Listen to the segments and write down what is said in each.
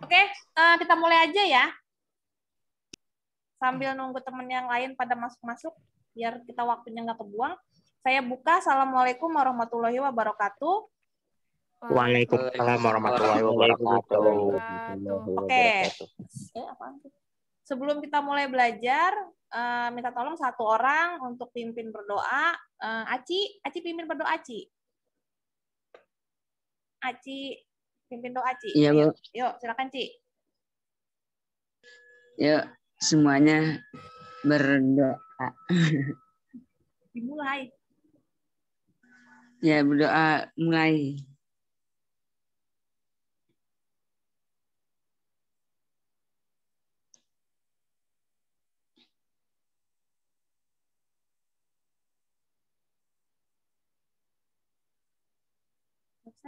Oke, kita mulai aja ya. Sambil nunggu teman yang lain pada masuk-masuk, biar kita waktunya nggak kebuang. Saya buka. Assalamualaikum warahmatullahi wabarakatuh. Waalaikumsalam warahmatullahi wabarakatuh. Oke. Sebelum kita mulai belajar, minta tolong satu orang untuk pimpin berdoa. Aci pimpin berdoa, Aci. Aci, pimpin doa, Ci. Iya, Bu. Yuk, silakan, Ci. Yuk, semuanya berdoa. Dimulai. Ya, berdoa mulai.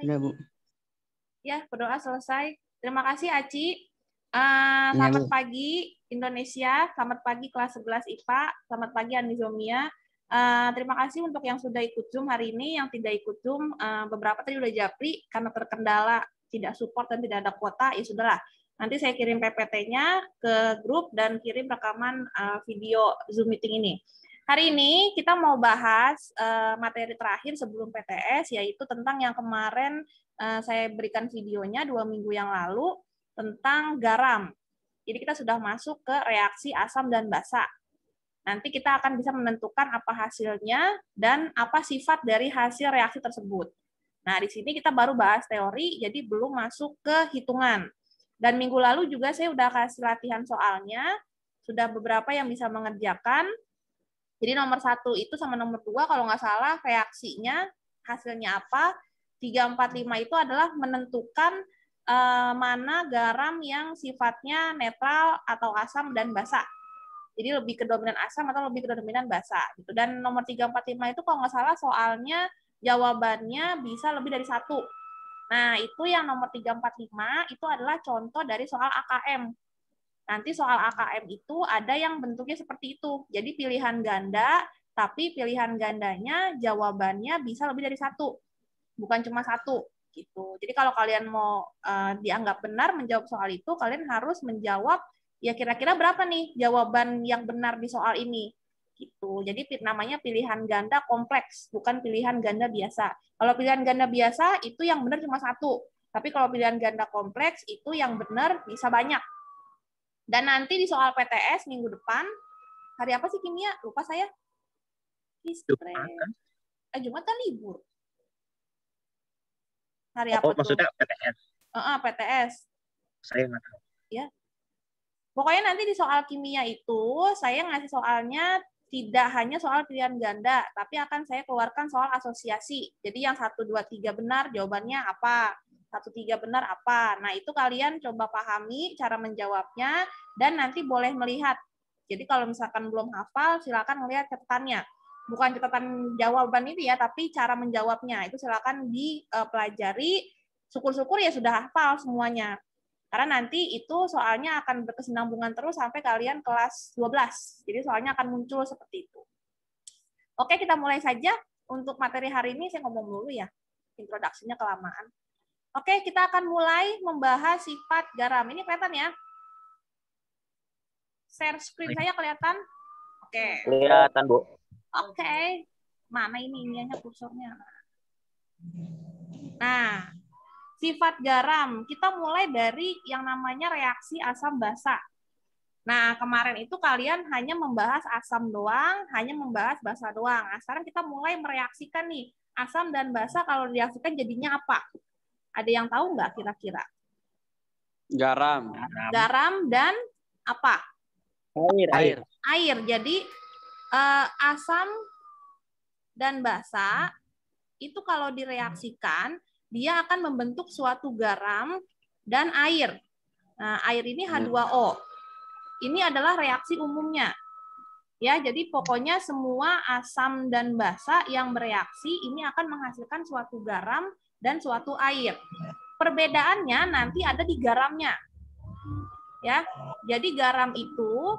Udah, Bu. Ya, berdoa selesai. Terima kasih, Aci. Iya, Selamat Bu. pagi, Indonesia. Selamat pagi, kelas 11 IPA. Selamat pagi, Anizomia. Terima kasih untuk yang sudah ikut Zoom hari ini. Yang tidak ikut Zoom, beberapa tadi udah japri karena terkendala tidak support dan tidak ada kuota. Ya sudahlah. Nanti saya kirim PPT-nya ke grup dan kirim rekaman video Zoom meeting ini. Hari ini kita mau bahas materi terakhir sebelum PTS, yaitu tentang yang kemarin saya berikan videonya 2 minggu yang lalu tentang garam. Jadi kita sudah masuk ke reaksi asam dan basa. Nanti kita akan bisa menentukan apa hasilnya dan apa sifat dari hasil reaksi tersebut. Nah, di sini kita baru bahas teori, jadi belum masuk ke hitungan. Dan minggu lalu juga saya udah kasih latihan soalnya, sudah beberapa yang bisa mengerjakan. Jadi nomor 1 itu sama nomor 2 kalau nggak salah reaksinya hasilnya apa. 3, 4, 5 itu adalah menentukan mana garam yang sifatnya netral atau asam dan basa. Jadi lebih ke dominan asam atau lebih ke dominan basa. Gitu. Dan nomor 3, 4, 5 itu kalau nggak salah soalnya jawabannya bisa lebih dari 1. Nah, itu yang nomor 3, 4, 5 itu adalah contoh dari soal AKM. Nanti soal AKM itu ada yang bentuknya seperti itu. Jadi pilihan ganda, tapi pilihan gandanya jawabannya bisa lebih dari 1. Bukan cuma 1. Gitu. Jadi kalau kalian mau dianggap benar menjawab soal itu, kalian harus menjawab ya kira-kira berapa nih jawaban yang benar di soal ini. Gitu. Jadi namanya pilihan ganda kompleks, bukan pilihan ganda biasa. Kalau pilihan ganda biasa itu yang benar cuma 1. Tapi kalau pilihan ganda kompleks itu yang benar bisa banyak. Dan nanti di soal PTS minggu depan, hari apa sih kimia? Lupa saya. Jumat kan libur. Hari apa tuh? Maksudnya PTS? PTS. Saya nggak tahu. Ya. Pokoknya nanti di soal kimia itu, saya ngasih soalnya tidak hanya soal pilihan ganda, tapi akan saya keluarkan soal asosiasi. Jadi yang 1, 2, 3 benar, jawabannya apa? 1, 3 benar apa? Nah, itu kalian coba pahami cara menjawabnya dan nanti boleh melihat. Jadi kalau misalkan belum hafal, silakan melihat catatannya. Bukan catatan jawaban itu ya, tapi cara menjawabnya. Itu silakan dipelajari. Syukur-syukur ya sudah hafal semuanya. Karena nanti itu soalnya akan berkesinambungan terus sampai kalian kelas 12. Jadi soalnya akan muncul seperti itu. Oke, kita mulai saja. Untuk materi hari ini saya ngomong dulu ya. Introduksinya kelamaan. Oke, kita akan mulai membahas sifat garam. Ini kelihatan ya? Share screen saya kelihatan? Oke. Kelihatan, Bu. Oke. Mana ininya kursornya? Nah, sifat garam. Kita mulai dari yang namanya reaksi asam basa. Nah, kemarin itu kalian hanya membahas asam doang, hanya membahas basa doang. Nah, sekarang kita mulai mereaksikan nih. Asam dan basa kalau direaksikan jadinya apa? Ada yang tahu nggak kira-kira? Garam. Garam dan apa? Air. Air. Jadi asam dan basa itu kalau direaksikan dia akan membentuk suatu garam dan air. Nah, air ini H2O. Ini adalah reaksi umumnya. Ya, jadi pokoknya semua asam dan basa yang bereaksi ini akan menghasilkan suatu garam dan suatu air. Perbedaannya nanti ada di garamnya. Ya. Jadi garam itu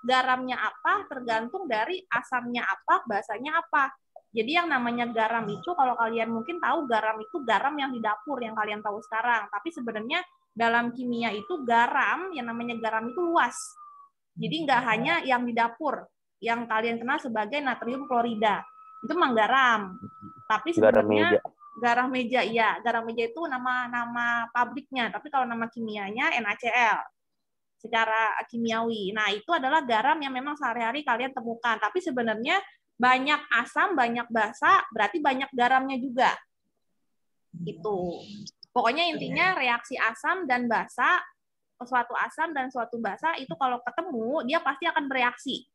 garamnya apa tergantung dari asamnya apa, basanya apa. Jadi yang namanya garam itu kalau kalian mungkin tahu garam itu garam yang di dapur yang kalian tahu sekarang, tapi sebenarnya dalam kimia itu garam, yang namanya garam itu luas. Jadi nggak hanya yang di dapur, yang kalian kenal sebagai natrium klorida. Itu memang garam. Tapi sebenarnya garam meja, iya. Garam meja itu nama pabriknya. Tapi kalau nama kimianya NaCl. Secara kimiawi. Nah, itu adalah garam yang memang sehari-hari kalian temukan. Tapi sebenarnya banyak asam, banyak basa, berarti banyak garamnya juga. Itu. Pokoknya intinya reaksi asam dan basa, suatu asam dan suatu basa itu kalau ketemu dia pasti akan bereaksi.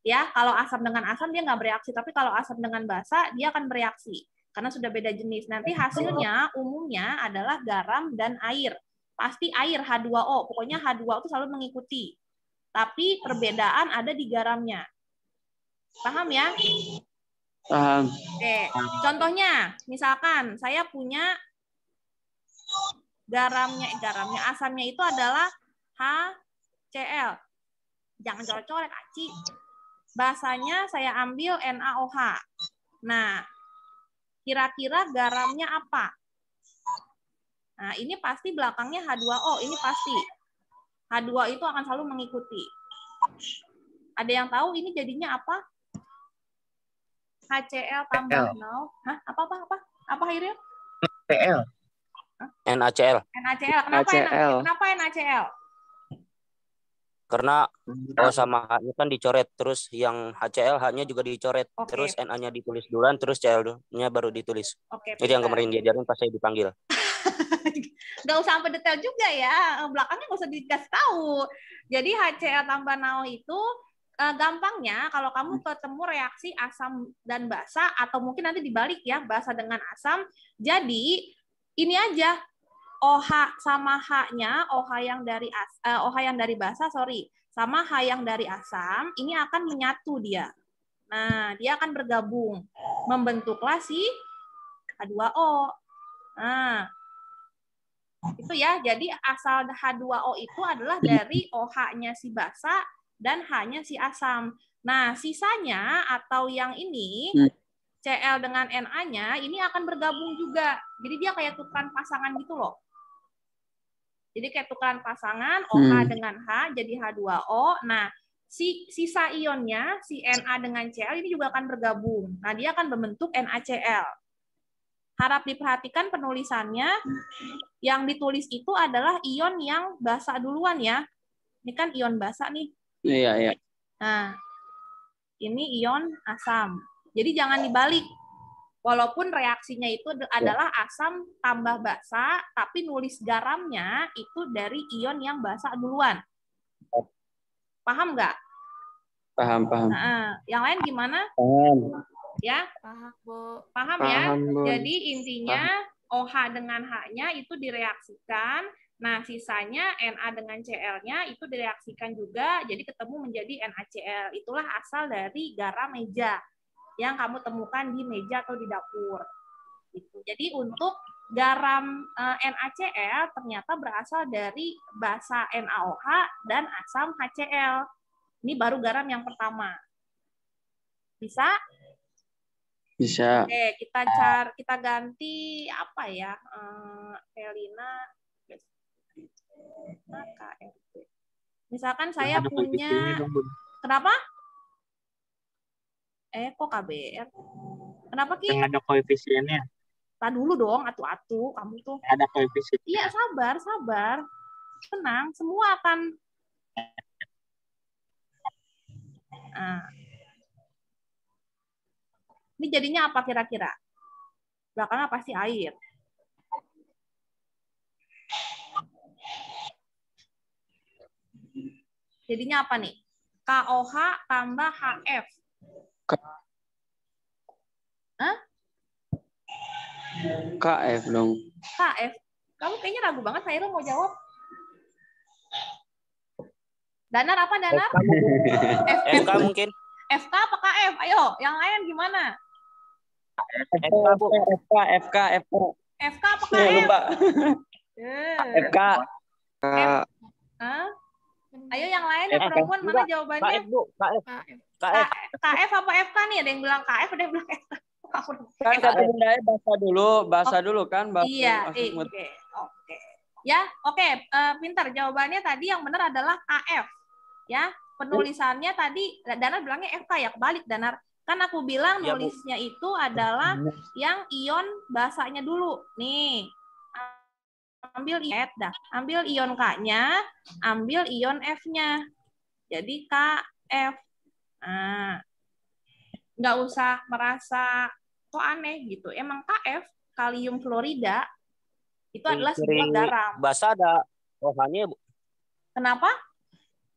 Ya, kalau asam dengan asam dia nggak bereaksi, tapi kalau asam dengan basa dia akan bereaksi karena sudah beda jenis. Nanti hasilnya umumnya adalah garam dan air. Pasti air H2O, pokoknya H2O itu selalu mengikuti. Tapi perbedaan ada di garamnya. Paham ya? Paham. Oke, contohnya misalkan saya punya garamnya asamnya itu adalah HCl. Jangan colek-colek, Aci. Basanya saya ambil NaOH. Nah, kira-kira garamnya apa? Nah, ini pasti belakangnya H2O, ini pasti. H2O itu akan selalu mengikuti. Ada yang tahu ini jadinya apa? HCl tambah NaO. Hah? Apa akhirnya? PL. NaCl. NaCl. Kenapa NaCl? Karena O sama H-nya kan dicoret, terus yang HCl H-nya juga dicoret, terus Na-nya ditulis duluan, terus Cl-nya baru ditulis. Jadi yang kemarin diajarin pas saya dipanggil. Nggak usah sampai detail juga ya, belakangnya nggak usah dikasih tahu. Jadi HCl tambah NaO itu gampangnya kalau kamu ketemu reaksi asam dan basa, atau mungkin nanti dibalik ya, basa dengan asam. Jadi ini aja, OH sama H-nya, OH yang dari basa, sama H yang dari asam, ini akan menyatu dia. Nah, dia akan bergabung, membentuklah si H2O. Nah, itu ya, jadi asal H2O itu adalah dari OH-nya si basa dan H-nya si asam. Nah, sisanya atau yang ini, Cl dengan Na-nya, ini akan bergabung juga. Jadi dia kayak tukeran pasangan gitu loh. Jadi kayak tukeran pasangan, OH dengan H jadi H2O. Nah, sisa ionnya, si Na dengan Cl ini juga akan bergabung. Nah, dia akan membentuk NaCl. Harap diperhatikan penulisannya. Yang ditulis itu adalah ion yang basa duluan ya. Ini kan ion basa nih. Iya. Nah, ini ion asam. Jadi jangan dibalik. Walaupun reaksinya itu adalah asam tambah basa, tapi nulis garamnya itu dari ion yang basa duluan. Paham nggak? Paham. Nah, yang lain gimana? Paham. Ya? Paham, Bu. Paham ya? Bu. Jadi intinya OH dengan H-nya itu direaksikan. Nah, sisanya Na dengan Cl-nya itu direaksikan juga, jadi ketemu menjadi NaCl. Itulah asal dari garam meja yang kamu temukan di meja atau di dapur. Gitu. Jadi untuk garam NaCl ternyata berasal dari basa NaOH dan asam HCl. Ini baru garam yang pertama. Bisa? Bisa. Oke, kita ganti apa ya? Elina KRB. Misalkan saya punya, kenapa? Kok KBR? Kenapa, Ki? Yang ada koefisiennya. Tadi dulu dong, atu-atu. Kamu tuh. Ada koefisien. Iya, sabar. Tenang, semua akan... Nah. Ini jadinya apa kira-kira? Belakangnya pasti air. Jadinya apa nih? KOH tambah HF. Hah? KF dong. KF. Kamu kayaknya ragu banget, Hairul mau jawab. Danar apa, Danar? FK mungkin. FK apa KF? Ayo, yang lain gimana? FK. FK apa KF? Lupa. FK. Ayo yang lain ya, perempuan mana jawabannya? KF, Bu. KF. KF apa FK nih? Ada yang bilang KF, ada yang bilang FK. Kan kata bundanya bahasa dulu kan. Iya, oke. Ya, oke, pintar. Jawabannya tadi yang benar adalah KF. Ya, penulisannya tadi Danar bilangnya FK ya, kebalik Danar. Kan aku bilang Ya, Bu. nulisnya itu adalah yang ion basanya dulu. Nih, ambil ion dah, ambil ion K-nya, ambil ion F-nya. Jadi KF. Nah, nggak usah merasa kok aneh gitu. Emang KF, kalium fluorida, itu adalah sebuah garam. Basa ada OH-nya, Bu. Kenapa?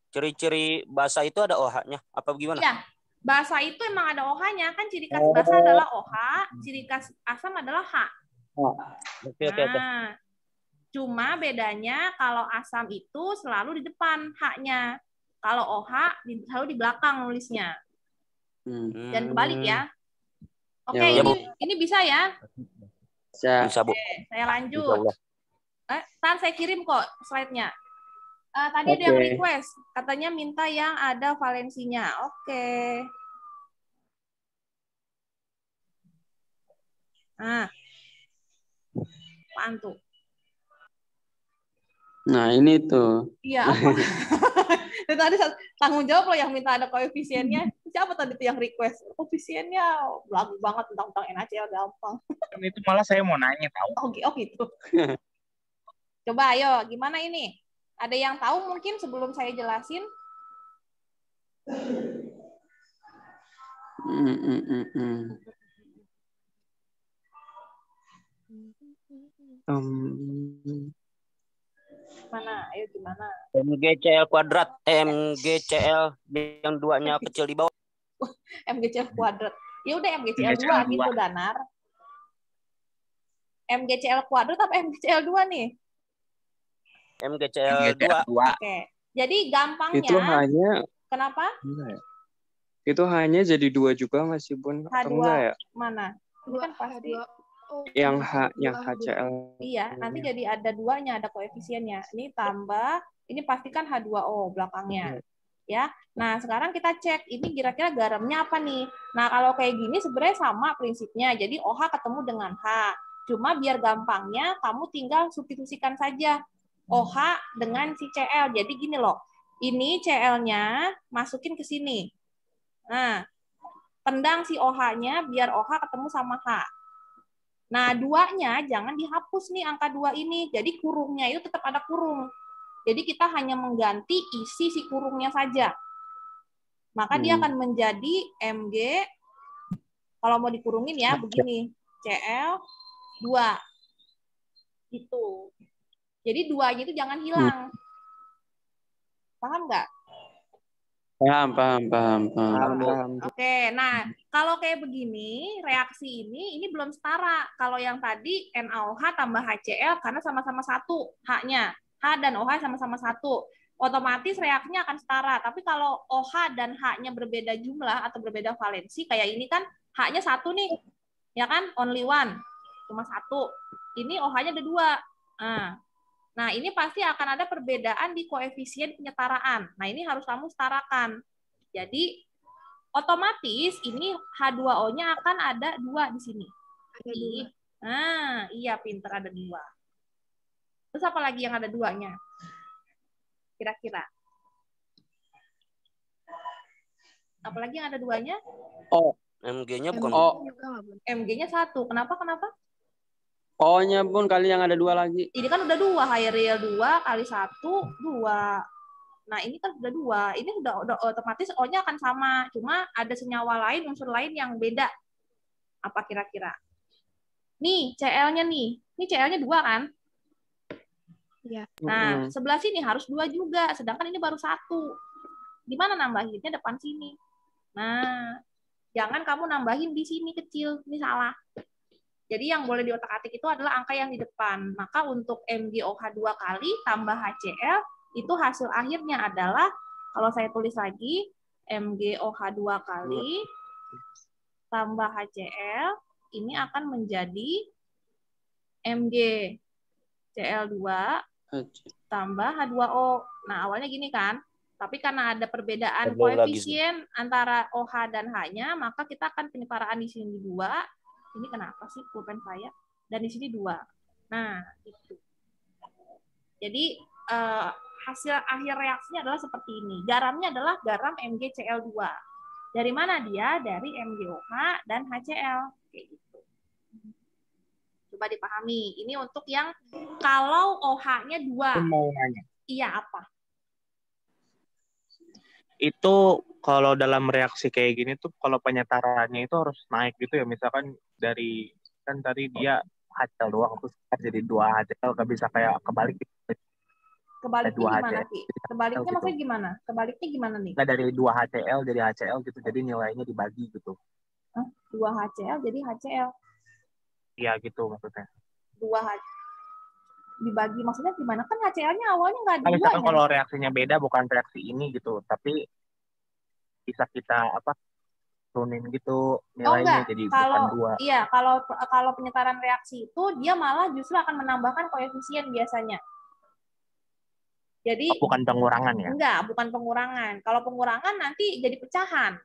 Ciri-ciri basa itu ada OH-nya. Apa gimana? Ya, basa itu emang ada OH-nya. Kan ciri khas basa adalah OH, ciri khas asam adalah H. Oke. Nah, cuma bedanya kalau asam itu selalu di depan H-nya. Kalau OH selalu di belakang nulisnya. Dan kebalik ya. Oke, Ya, ini bisa ya? Bisa, Bu. Oke, saya lanjut. Saya kirim kok slide-nya. Tadi ada yang request, katanya minta yang ada valensinya. Oke. Nah, apaan tuh? Nah, ini tuh. Iya, apa? Tadi tanggung jawab loh yang minta ada koefisiennya. Siapa tadi tuh yang request? Koefisiennya belagu banget tentang NaCl gampang. Itu malah saya mau nanya tahu. Oh gitu. Coba ayo, gimana ini? Ada yang tahu mungkin sebelum saya jelasin? Mana? Ayo gimana? MgCl kuadrat, MgCl yang duanya kecil di bawah. MgCl kuadrat. Ya udah MgCl 2 gitu Danar. MgCl kuadrat apa MgCl 2 nih? MgCl 2. Oke. Jadi gampangnya. Itu hanya. Kenapa? Itu hanya jadi 2 juga meskipun H2 enggak ya? Mana? Ini kan pasti. Yang HCl. Iya, nanti jadi ada 2-nya, ada koefisiennya. Ini tambah, ini pastikan H2O belakangnya. Ya. Nah, sekarang kita cek ini kira-kira garamnya apa nih. Nah, kalau kayak gini sebenarnya sama prinsipnya. Jadi OH ketemu dengan H. Cuma biar gampangnya kamu tinggal substitusikan saja OH dengan si Cl. Jadi gini loh. Ini Cl-nya masukin ke sini. Nah, tendang si OH-nya biar OH ketemu sama H. Nah, 2-nya jangan dihapus nih angka 2 ini. Jadi kurungnya itu tetap ada kurung. Jadi kita hanya mengganti isi si kurungnya saja. Maka dia akan menjadi Mg, kalau mau dikurungin ya begini, Cl2. Gitu. Jadi 2-nya itu jangan hilang. Paham nggak? Paham. Oke, nah kalau kayak begini, reaksi ini belum setara. Kalau yang tadi NaOH tambah HCl karena sama-sama satu H-nya. H dan OH sama-sama satu. Otomatis reaksinya akan setara. Tapi kalau OH dan H-nya berbeda jumlah atau berbeda valensi, kayak ini kan H-nya satu nih. Ya kan? Only one. Cuma satu. Ini OH-nya ada 2. Nah, ini pasti akan ada perbedaan di koefisien penyetaraan. Nah, ini harus kamu setarakan. Jadi, otomatis ini H2O-nya akan ada 2 di sini. Nah, iya pinter ada 2. Terus apa lagi yang ada 2-nya? Kira-kira. Apalagi yang ada 2-nya? Oh, Mg-nya bukan Mg-nya 1. Kenapa? O-nya pun kali yang ada 2 lagi. Ini kan udah 2, high real 2 kali 1, 2. Nah, ini kan sudah 2. Ini sudah otomatis O-nya akan sama. Cuma ada senyawa lain, unsur lain yang beda. Apa kira-kira? Nih, Cl-nya nih. Ini Cl-nya 2 kan? Iya. Nah, sebelah sini harus 2 juga. Sedangkan ini baru 1. Gimana nambahinnya depan sini? Nah, jangan kamu nambahin di sini kecil. Ini salah. Jadi yang boleh diotak-atik itu adalah angka yang di depan. Maka untuk MgOH 2 kali tambah HCl, itu hasil akhirnya adalah, kalau saya tulis lagi, MgOH 2 kali tambah HCl, ini akan menjadi MgCl2 tambah H2O. Nah, awalnya gini kan, tapi karena ada perbedaan koefisien antara OH dan H-nya, maka kita akan penyetaraan di sini 2. Ini kenapa sih pulpen saya? Dan di sini 2. Nah, itu. Jadi hasil akhir reaksinya adalah seperti ini. Garamnya adalah garam MgCl2. Dari mana dia? Dari MgOH dan HCl. Kayak gitu. Coba dipahami. Ini untuk yang kalau OH-nya 2. Aku mau nanya. Iya, apa? Itu kalau dalam reaksi kayak gini tuh kalau penyetarannya itu harus naik gitu ya. Misalkan dari kan tadi dia HCl doang terus jadi 2 HCl, nggak bisa kayak kebalik gitu. Kebaliknya 2 gimana, HCl Ki? Kebaliknya gitu. maksudnya gimana? Kebaliknya gimana nih? Nggak dari 2 HCl jadi HCl gitu. Jadi nilainya dibagi gitu. 2 HCl jadi HCl. Iya gitu maksudnya. 2 dibagi maksudnya gimana? Kan HCl-nya awalnya nggak ada Nah, misalkan duanya. kalau reaksinya beda bukan reaksi ini gitu, tapi bisa kita turunin gitu nilainya jadi bukan 2. Iya, kalau penyetaran reaksi itu dia malah justru akan menambahkan koefisien biasanya. Jadi bukan pengurangan ya? Enggak, bukan pengurangan. Kalau pengurangan nanti jadi pecahan.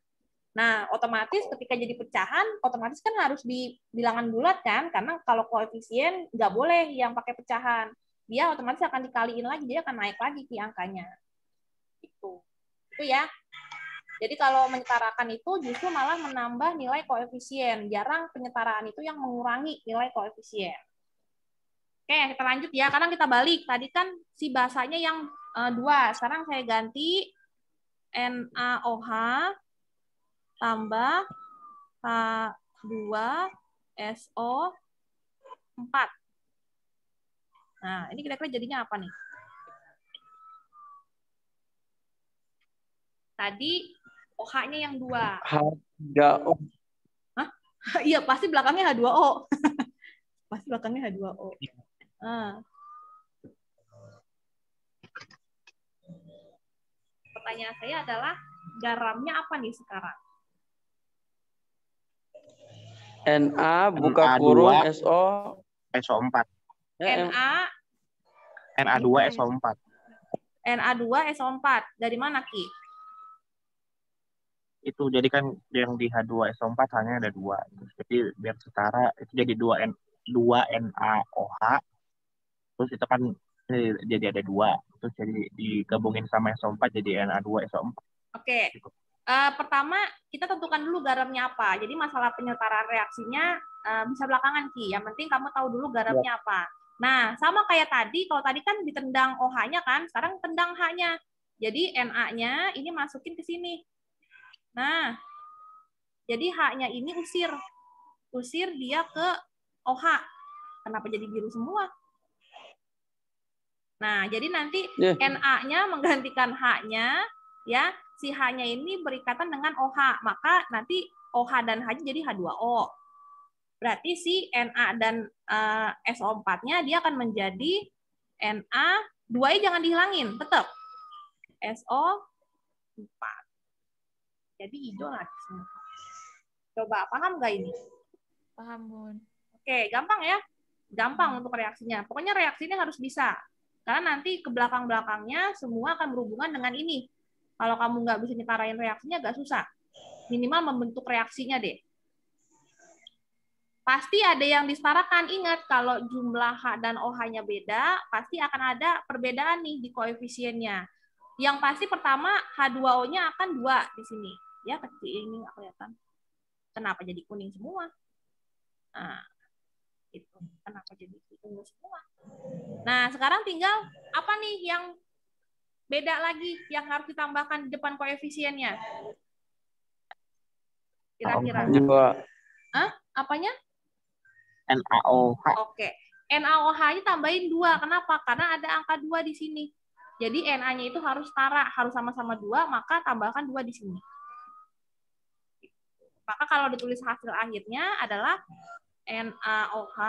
Nah, otomatis ketika jadi pecahan, otomatis kan harus di bilangan bulat kan? Karena kalau koefisien nggak boleh yang pakai pecahan. Dia otomatis akan dikaliin lagi, dia akan naik lagi ke angkanya. Itu ya. Jadi kalau menyetarakan itu justru malah menambah nilai koefisien. Jarang penyetaraan itu yang mengurangi nilai koefisien. Oke, kita lanjut ya. Sekarang kita balik. Tadi kan si basanya yang 2. Sekarang saya ganti NaOH tambah H2SO4. Nah, ini kira-kira jadinya apa nih? Tadi OH-nya yang 2. H3O. Hah? Iya, pasti belakangnya H2O. Pasti belakangnya H2O. Pertanyaan saya adalah, garamnya apa nih sekarang? Na buka kurung SO4. Na2 SO4. Na2SO4. Dari mana, Ki? Itu jadi kan yang di H2SO4 hanya ada 2. Jadi biar setara itu jadi 2 NaOH. Terus itu kan jadi ada 2. Terus jadi digabungin sama SO4 jadi Na2SO4. Oke. Pertama, kita tentukan dulu garamnya apa. Jadi masalah penyetaraan reaksinya bisa belakangan, Ki. Yang penting kamu tahu dulu garamnya apa. Nah, sama kayak tadi, kalau tadi kan ditendang OH-nya kan, sekarang tendang H-nya. Jadi Na-nya ini masukin ke sini. Nah, jadi H-nya ini usir. Usir dia ke OH. Kenapa jadi biru semua? Nah, jadi nanti Na-nya menggantikan H-nya, ya. Si H-nya ini berikatan dengan OH, maka nanti OH dan H jadi H2O. Berarti si Na dan SO4-nya dia akan menjadi Na, 2-nya jangan dihilangin, tetap SO4. Jadi hijau lagi semua. Coba, paham nggak ini? Paham, Bun. Oke, gampang ya? Gampang untuk reaksinya. Pokoknya reaksinya harus bisa. Karena nanti ke belakang-belakangnya semua akan berhubungan dengan ini. Kalau kamu nggak bisa nyetarain reaksinya, agak susah. Minimal membentuk reaksinya deh. Pasti ada yang disetarakan. Ingat, kalau jumlah H dan OH-nya beda, pasti akan ada perbedaan nih di koefisiennya. Yang pasti pertama, H2O-nya akan 2 di sini. Ya, kecil ini nggak kelihatan. Kenapa jadi kuning semua? Nah, itu. Kenapa jadi kuning semua? Nah, sekarang tinggal apa nih yang beda lagi yang harus ditambahkan di depan koefisiennya? Kira-kira. Apanya? NaOH. Oke. NaOH-nya tambahin 2. Kenapa? Karena ada angka 2 di sini. Jadi Na-nya itu harus setara, harus sama-sama 2, maka tambahkan 2 di sini. Maka kalau ditulis hasil akhirnya adalah NaOH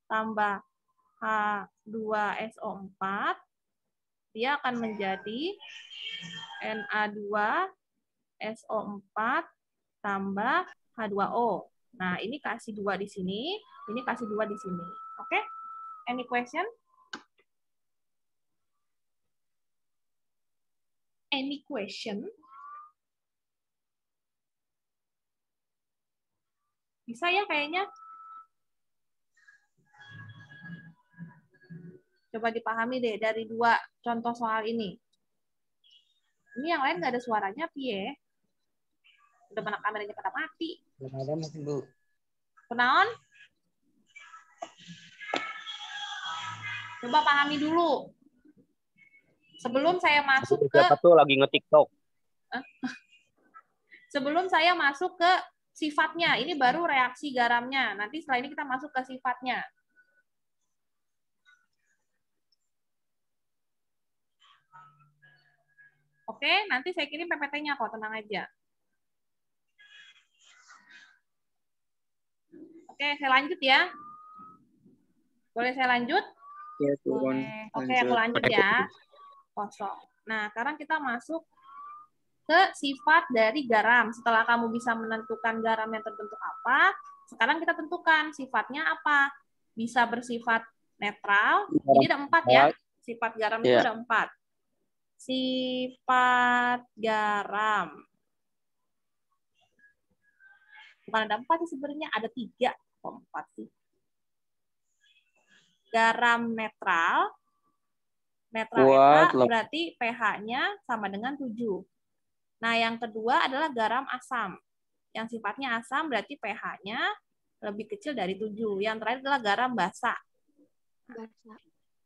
tambah H2SO4, dia akan menjadi Na2SO4 tambah H2O. Nah, ini kasih 2 di sini, ini kasih 2 di sini. Oke? Any question? Any question? Bisa ya kayaknya? Coba dipahami deh dari dua contoh soal ini. Ini yang lain nggak ada suaranya, piye? Udah mana kameranya pada mati. Belum ada Mas Bu. Kenaon? Coba pahami dulu. Sebelum saya masuk ke Siapa tuh lagi nge-TikTok? sebelum saya masuk ke sifatnya, ini baru reaksi garamnya. Nanti setelah ini kita masuk ke sifatnya. Oke, nanti saya kirim PPT-nya kok, tenang aja. Oke, saya lanjut ya. Boleh saya lanjut? Ya, Bun. Oke, aku lanjut ya. Kosong. Nah, sekarang kita masuk ke sifat dari garam. Setelah kamu bisa menentukan garam yang terbentuk apa, sekarang kita tentukan sifatnya apa. Bisa bersifat netral. Jadi ada 4 ya. Sifat garam itu ada 4. Sifat garam. Bukan ada 4 sih sebenarnya, ada 3. Kok 4 sih? Garam netral. Netral itu berarti pH-nya sama dengan 7. Nah, yang kedua adalah garam asam. Yang sifatnya asam berarti pH-nya lebih kecil dari 7. Yang terakhir adalah garam basa.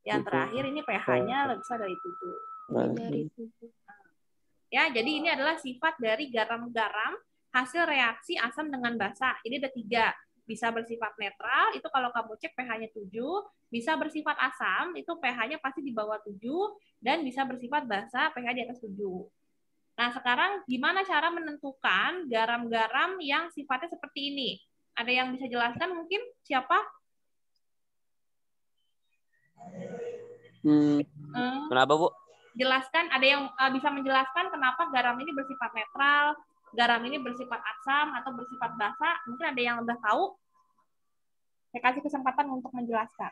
Yang terakhir ini pH-nya lebih besar dari 7. Ya, jadi ini adalah sifat dari garam-garam hasil reaksi asam dengan basa. Ini ada 3. Bisa bersifat netral, itu kalau kamu cek pH-nya 7. Bisa bersifat asam, itu pH-nya pasti di bawah 7. Dan bisa bersifat basa, pH di atas 7. Nah, sekarang gimana cara menentukan garam-garam yang sifatnya seperti ini? Ada yang bisa jelaskan mungkin? Siapa? Kenapa, Bu? Jelaskan, ada yang bisa menjelaskan kenapa garam ini bersifat netral, garam ini bersifat asam, atau bersifat basa? Mungkin ada yang udah tahu? Saya kasih kesempatan untuk menjelaskan.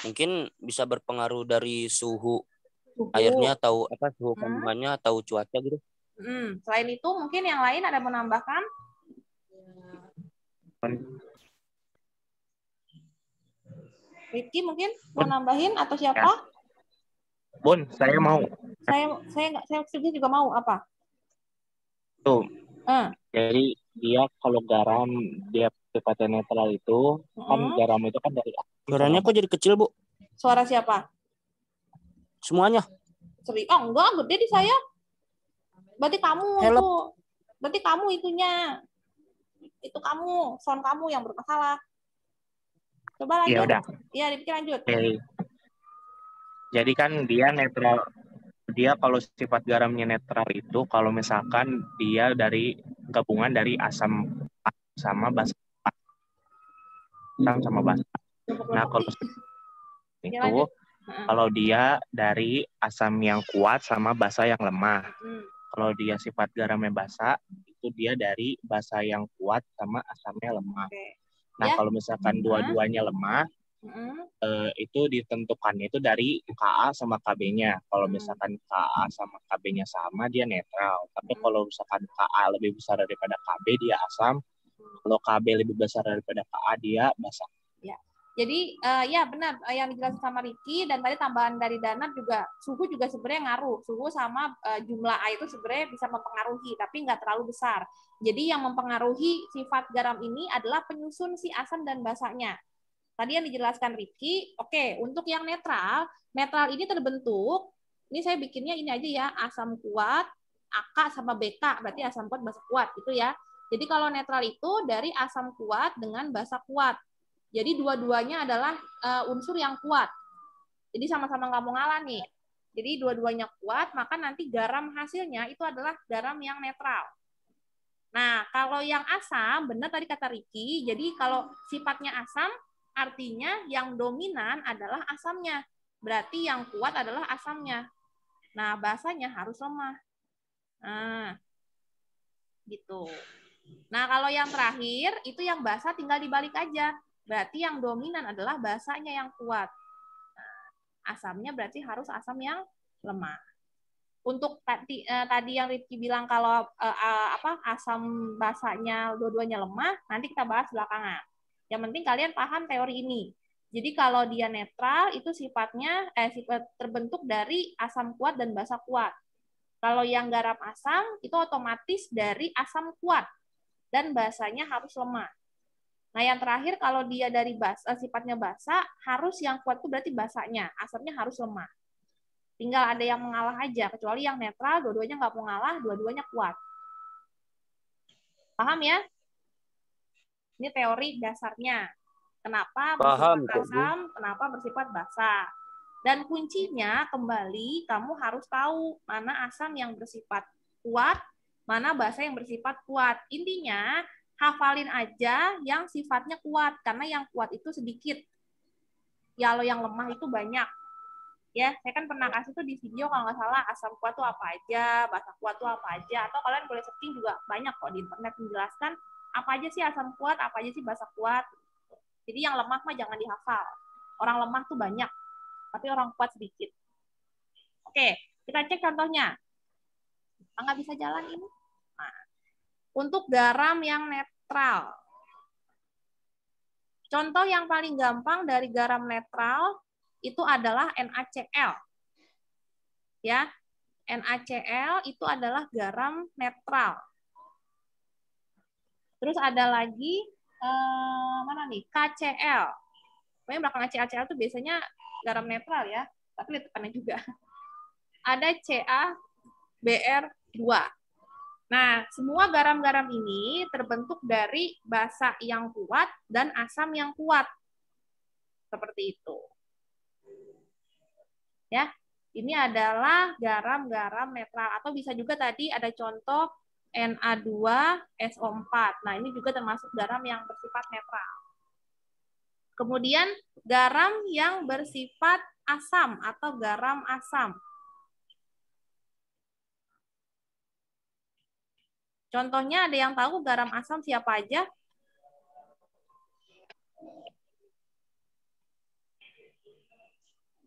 Mungkin bisa berpengaruh dari suhu airnya atau apa, suhu kandungannya atau cuaca gitu. Selain itu mungkin yang lain ada menambahkan? Rifki mungkin mau nambahin atau siapa? Bun, saya mau. Saya juga mau apa? Tuh. Jadi dia kalau garam dia sifatnya netral itu kan garam itu kan dari. Suaranya kok jadi kecil, Bu? Suara siapa? Semuanya. Oh, enggak, gede di saya. Berarti kamu itu. Berarti kamu itunya. Itu kamu, sound kamu yang bermasalah. Coba lanjut. Ya udah. Iya, dipikir lanjut. Jadi kan dia netral. Dia kalau sifat garamnya netral itu kalau misalkan dia dari gabungan dari asam sama basa. Asam sama basa. Nah, kalau itu kalau dia dari asam yang kuat sama basa yang lemah. Kalau dia sifat garamnya basa, itu dia dari basa yang kuat sama asamnya lemah. Nah, kalau misalkan dua-duanya lemah, itu ditentukannya itu dari Ka sama Kb-nya. Kalau misalkan Ka sama Kb-nya sama, dia netral. Tapi kalau misalkan Ka lebih besar daripada Kb, dia asam. Kalau Kb lebih besar daripada Ka, dia basa. Ya. Jadi ya benar yang dijelaskan sama Riki, dan tadi tambahan dari Danat juga, suhu juga sebenarnya ngaruh. Suhu sama jumlah air itu sebenarnya bisa mempengaruhi, tapi nggak terlalu besar. Jadi yang mempengaruhi sifat garam ini adalah penyusun si asam dan basanya. Tadi yang dijelaskan Riki, oke, untuk yang netral ini terbentuk, ini saya bikinnya ini aja ya, asam kuat, AK sama BK, berarti asam kuat, basa kuat, gitu ya. Jadi kalau netral itu dari asam kuat dengan basa kuat. Jadi dua-duanya adalah unsur yang kuat. Jadi sama-sama nggak mau ngalah nih. Jadi dua-duanya kuat, maka nanti garam hasilnya itu adalah garam yang netral. Nah, kalau yang asam, benar tadi kata Riki, jadi kalau sifatnya asam, artinya yang dominan adalah asamnya. Berarti yang kuat adalah asamnya. Nah, basanya harus lemah. Nah, gitu. Nah, kalau yang terakhir, itu yang basa tinggal dibalik aja. Berarti yang dominan adalah basanya yang kuat. Nah, asamnya berarti harus asam yang lemah. Untuk tadi yang Rifki bilang kalau asam basanya dua-duanya lemah, nanti kita bahas belakangan. Yang penting kalian paham teori ini. Jadi kalau dia netral itu sifatnya sifat terbentuk dari asam kuat dan basa kuat. Kalau yang garam asam itu otomatis dari asam kuat dan basanya harus lemah. Nah, yang terakhir kalau dia dari sifatnya basa, harus yang kuat itu berarti basanya, asamnya harus lemah. Tinggal ada yang mengalah aja, kecuali yang netral, dua-duanya nggak mau ngalah, dua-duanya kuat. Paham ya? Ini teori dasarnya. Kenapa Paham, bersifat asam, kenapa bersifat basa. Dan kuncinya kembali kamu harus tahu mana asam yang bersifat kuat, mana basa yang bersifat kuat. Intinya hafalin aja yang sifatnya kuat karena yang kuat itu sedikit. Ya kalau yang lemah itu banyak. Ya, saya kan pernah kasih tuh di video kalau nggak salah asam kuat tuh apa aja, basa kuat tuh apa aja, atau kalian boleh searching juga banyak kok di internet menjelaskan apa aja sih asam kuat, apa aja sih basa kuat. Jadi yang lemah mah jangan dihafal. Orang lemah tuh banyak, tapi orang kuat sedikit. Oke, kita cek contohnya. Nggak bisa jalan ini. Nah, untuk garam yang netral. Contoh yang paling gampang dari garam netral itu adalah NaCl. Ya, NaCl itu adalah garam netral. Terus ada lagi mana nih? KCl. Pokoknya belakang CaCl itu biasanya garam netral ya, tapi lihat depannya juga. Ada CaBr2. Nah, semua garam-garam ini terbentuk dari basa yang kuat dan asam yang kuat. Seperti itu. Ya, ini adalah garam-garam netral. Atau bisa juga tadi ada contoh Na2SO4. Nah, ini juga termasuk garam yang bersifat netral. Kemudian garam yang bersifat asam atau garam asam. Contohnya ada yang tahu garam asam siapa aja?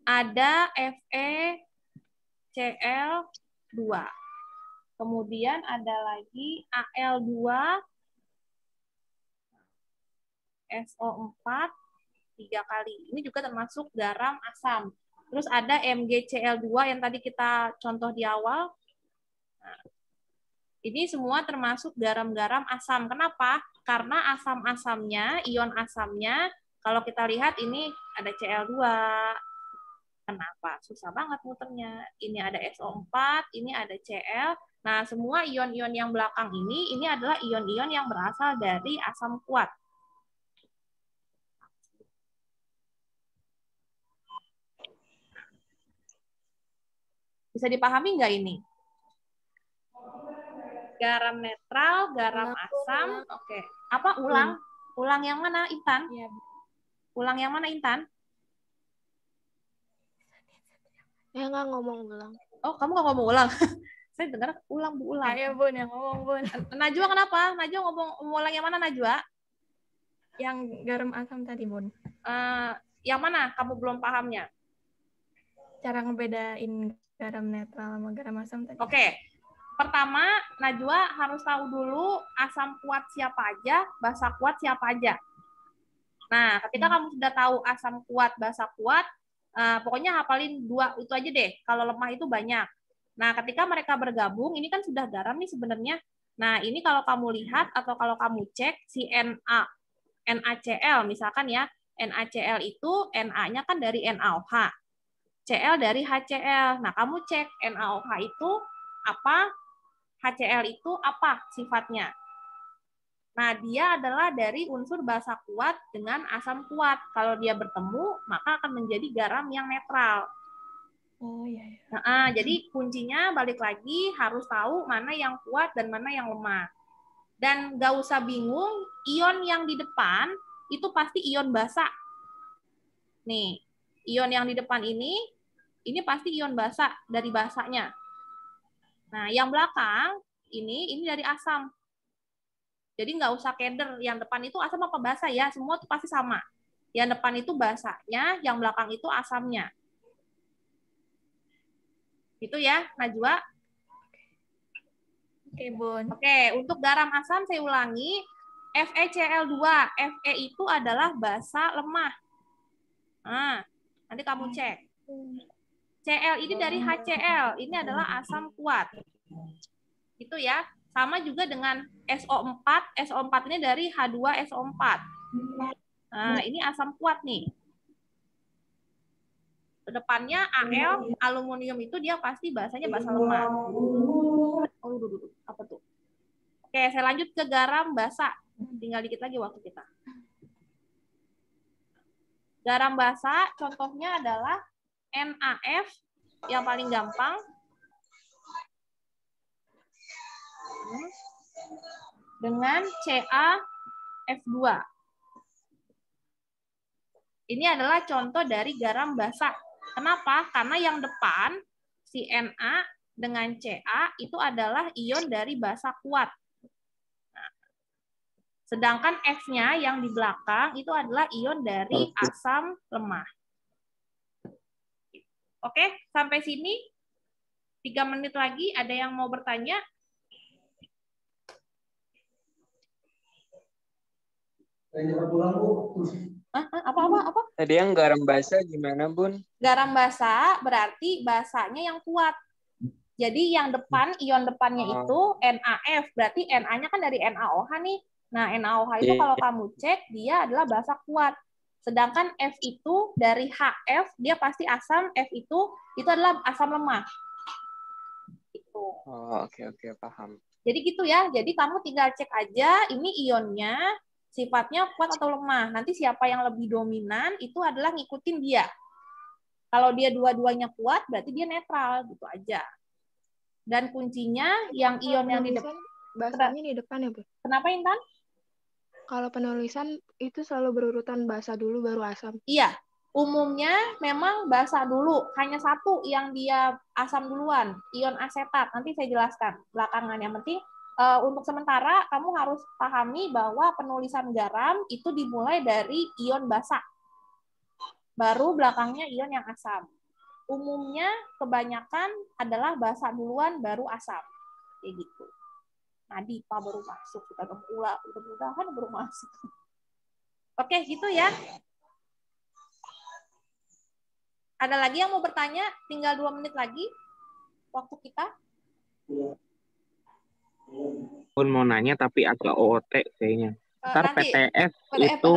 Ada FeCl2. Kemudian ada lagi Al2SO4 3 kali. Ini juga termasuk garam asam. Terus ada MgCl2 yang tadi kita contoh di awal. Nah, ini semua termasuk garam-garam asam. Kenapa? Karena asam-asamnya, ion asamnya, kalau kita lihat ini ada Cl2. Kenapa? Susah banget muternya. Ini ada SO4, ini ada Cl. Nah, semua ion-ion yang belakang ini adalah ion-ion yang berasal dari asam kuat. Bisa dipahami nggak ini? Garam netral, garam asam. Oke. Apa ulang? Ulang yang mana, Intan? Iya. Ulang yang mana, Intan? Ya nggak ngomong ulang. Oh, kamu nggak ngomong ulang? Saya dengar ulang, Bu, ulang. Ayo, Bun, yang ngomong, Bun. Najwa kenapa? Najwa ngomong ulang yang mana, Najwa? Yang garam asam tadi, Bun. Yang mana kamu belum pahamnya? Cara ngebedain garam netral sama garam asam tadi. Oke. Pertama, Najwa harus tahu dulu asam kuat siapa aja, basa kuat siapa aja. Nah, ketika kamu sudah tahu asam kuat, basa kuat, pokoknya hafalin 2 itu aja deh. Kalau lemah itu banyak. Nah, ketika mereka bergabung, ini kan sudah garam nih sebenarnya. Nah, ini kalau kamu lihat atau kalau kamu cek si NaCl misalkan ya, NaCl itu Na-nya kan dari NaOH. Cl dari HCl. Nah, kamu cek NaOH itu apa, HCl itu apa sifatnya. Nah, dia adalah dari unsur basa kuat dengan asam kuat. Kalau dia bertemu, maka akan menjadi garam yang netral. Oh iya. Nah, jadi kuncinya balik lagi harus tahu mana yang kuat dan mana yang lemah. Dan gak usah bingung, ion yang di depan itu pasti ion basa. Nih, ion yang di depan ini pasti ion basa dari basanya. Nah, yang belakang ini dari asam. Jadi nggak usah keder. Yang depan itu asam apa basa ya? Semua itu pasti sama. Yang depan itu basanya, yang belakang itu asamnya. Gitu ya, Najwa. Oke, Bun. Oke, untuk garam asam saya ulangi. FeCl2. Fe itu adalah basa lemah. Nah, nanti kamu cek. Cl ini dari HCl. Ini adalah asam kuat. Itu ya. Sama juga dengan SO4. SO4 ini dari H2SO4. Nah, ini asam kuat nih. Depannya Al, aluminium itu dia pasti bahasanya basa lemah. Oh, apa tuh? Oke, saya lanjut ke garam basa. Tinggal dikit lagi waktu kita. Garam basa contohnya adalah NaF yang paling gampang. Dengan CaF2. Ini adalah contoh dari garam basa. Kenapa? Karena yang depan, si Na dengan Ca itu adalah ion dari basa kuat. Nah, sedangkan F-nya yang di belakang itu adalah ion dari asam lemah. Oke, sampai sini 3 menit lagi. Ada yang mau bertanya? Apa? Tadi yang garam basa gimana, Bun? Garam basa berarti basanya yang kuat. Jadi yang depan, ion depannya itu NaF. Berarti Na-nya kan dari NaOH nih. Nah, NaOH itu kalau kamu cek, dia adalah basa kuat. Sedangkan F itu dari HF, dia pasti asam. F itu adalah asam lemah. Gitu. Oh, oke, paham. Jadi gitu ya. Jadi kamu tinggal cek aja ini ionnya sifatnya kuat atau lemah. Nanti siapa yang lebih dominan itu adalah ngikutin dia. Kalau dia dua-duanya kuat, berarti dia netral, gitu aja. Dan kuncinya yang ion yang di depan. Basanya di depan ya, Bu? Kenapa, Intan? Kalau penulisan itu selalu berurutan basa dulu baru asam. Iya. Umumnya memang basa dulu. Hanya satu yang dia asam duluan, ion asetat. Nanti saya jelaskan belakangan. Yang penting untuk sementara kamu harus pahami bahwa penulisan garam itu dimulai dari ion basa. Baru belakangnya ion yang asam. Umumnya kebanyakan adalah basa duluan baru asam. Kayak gitu. Nah, Dipa baru masuk, kita mudah-mudahan baru masuk. Oke, gitu ya. Ada lagi yang mau bertanya? Tinggal 2 menit lagi waktu kita. Pun mau nanya tapi agak OOT kayaknya. Ntar Nanti, PTS itu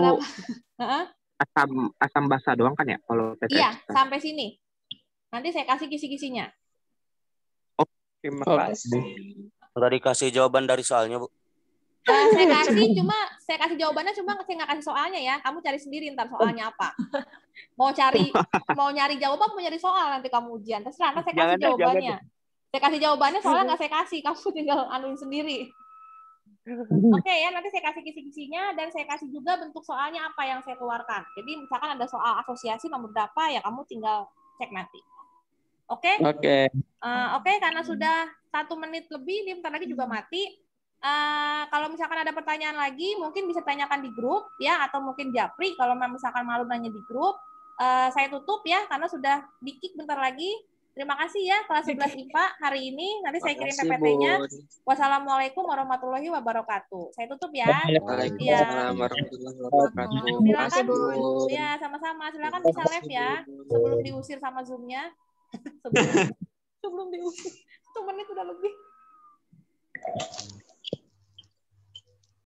asam basa doang kan ya kalau PTS? Iya, sampai sini. Nanti saya kasih kisi-kisinya. Oh, terima kasih. Nggak dikasih jawaban dari soalnya, Bu. Saya kasih jawabannya cuma saya nggak kasih soalnya ya. Kamu cari sendiri ntar soalnya apa. Mau nyari jawaban, mau nyari soal nanti kamu ujian. Terserah, nanti saya kasih jawabannya. Saya kasih jawabannya soalnya nggak saya kasih. Kamu tinggal anuin sendiri. Oke ya, nanti saya kasih kisi-kisinya dan saya kasih juga bentuk soalnya apa yang saya keluarkan. Jadi misalkan ada soal asosiasi nomor berapa ya kamu tinggal cek nanti. Oke? Oke, karena sudah 1 menit lebih, ini bentar lagi juga mati. Kalau misalkan ada pertanyaan lagi, mungkin bisa tanyakan di grup ya, atau mungkin Japri kalau misalkan malu nanya di grup. Saya tutup ya, karena sudah di-kick bentar lagi. Terima kasih ya kelas 11 IPA hari ini. Nanti saya kirim PPT-nya. Wassalamualaikum warahmatullahi wabarakatuh. Saya tutup ya. Waalaikumsalam warahmatullahi wabarakatuh. Silakan, ya sama-sama. Silakan bisa live ya sebelum diusir sama Zoom-nya. sebelum diusir. 1 menit udah lebih.